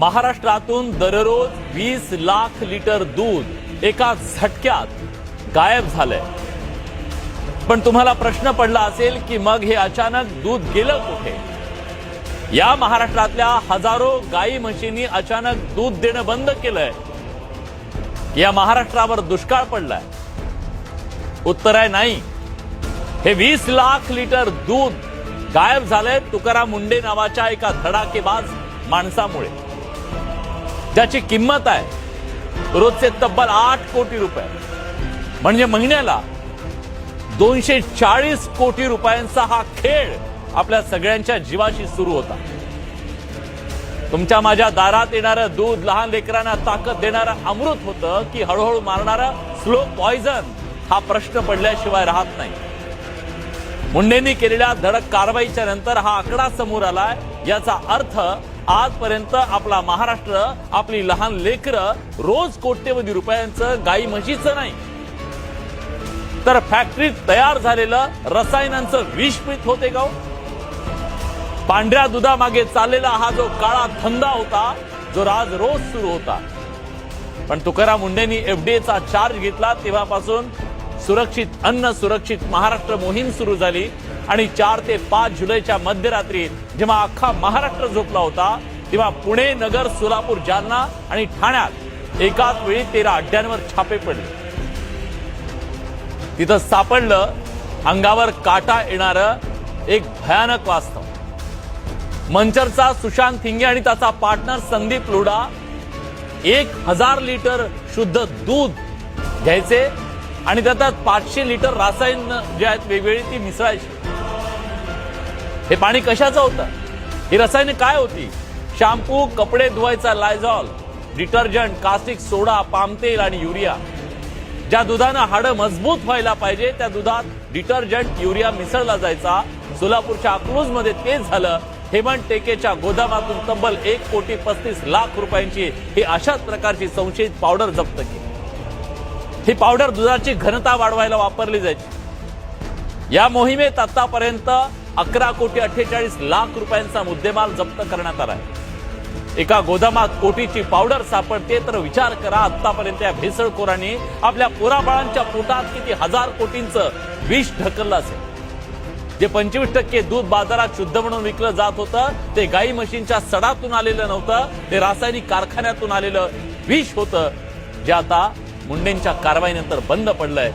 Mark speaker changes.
Speaker 1: महाराष्ट्रातून दररोज 20 लाख लिटर दूध एका झटक्यात गायब झालंय। पण तुम्हाला प्रश्न पडला असेल की मग हे अचानक दूध गेलं कुठे? या महाराष्ट्रातल्या हजारो गाई म्हशींनी अचानक दूध देणं बंद केलंय। या महाराष्ट्रावर दुष्काळ पडलाय? उत्तर आहे नाही। हे 20 लाख लिटर दूध गायब झालंय तुकाराम मुंडे नावाच्या एका धडाकेबाज माणसामुळे, ज्याची किंमत आहे रोजचे तब्बल 8 कोटी रुपये, म्हणजे महिन्याला 240 कोटी रुपयांचा हा खेळ आपल्या सगळ्यांच्या जीवाशी सुरू होता। तुमच्या माझ्या दारात येणारं दूध लहान लेकरांना ताकद देणारं अमृत होतं की हळूहळू मारणारा स्लो पॉइझन, हा प्रश्न पडल्याशिवाय राहत नाही। मुंडेंनी केलेल्या धडक कारवाईच्या नंतर हा आकडा समोर आलाय। याचा अर्थ आजपर्यंत आपला महाराष्ट्र, आपली लहान लेकरं रोज कोट्यवधी रुपयांचं गाई म्हशीचं नाही, तर फॅक्टरीत तयार झालेलं रसायनांचं विष पीत होते का? पांढऱ्या दुधामागे चाललेला हा जो काळा धंदा होता, जो राज रोज सुरू होता। पण तुकाराम मुंडेंनी एफडीएचा चार्ज घेतला तेव्हापासून सुरक्षित अन्न सुरक्षित महाराष्ट्र मोहीम सुरू झाली आणि 4 ते 5 जुलैच्या मध्यरात्री जेव्हा अख्खा महाराष्ट्र झोपला होता, तेव्हा पुणे, नगर, सोलापूर, जालना आणि ठाण्यात एकाच वेळी 13 अड्ड्यांवर छापे पडले। तिथं सापडलं अंगावर काटा येणारं एक भयानक वास्तव। मंचरचा सुशांत थिंगे आणि त्याचा पार्टनर संदीप लोढा 1000 लिटर शुद्ध दूध घ्यायचे आणि त्यात 500 लिटर रासायन जे आहेत वेगवेगळी ती मिसळायची। हे पाणी कशाचं होतं? ही रसायने काय होती? शॅम्पू, कपडे धुवायचा लायझॉल, डिटर्जंट, कास्टिक सोडा, पाम तेल आणि युरिया। ज्या दुधानं हाडं मजबूत व्हायला पाहिजे त्या दुधात डिटर्जंट, युरिया मिसळला जायचा। सोलापूरच्या अकलूजमध्ये तेच झालं। हेमंत टेकेच्या गोदामातून तब्बल 1 कोटी 35 लाख रुपयांची ही अशाच प्रकारची संशयित पावडर जप्त केली। ही पावडर दुधाची घनता वाढवायला वापरली जायची। या मोहिमेत आतापर्यंत 11 कोटी 48 लाख रुपयांचा मुद्देमाल जप्त करण्यात आला आहे। एका गोदामात कोटीची पावडर सापडते तर विचार करा, आतापर्यंत या भेसळखोरांनी आपल्या पोराबाळांच्या पोटात किती हजार कोटींचं विष ढकललं असेल। जे 25% दूध बाजारात शुद्ध म्हणून विकलं जात होतं ते गाई म्हशींच्या सडातून आलेलं नव्हतं, ते रासायनिक कारखान्यातून आलेलं विष होतं, जे आता मुंडेंच्या कारवाईनंतर बंद पडलंय।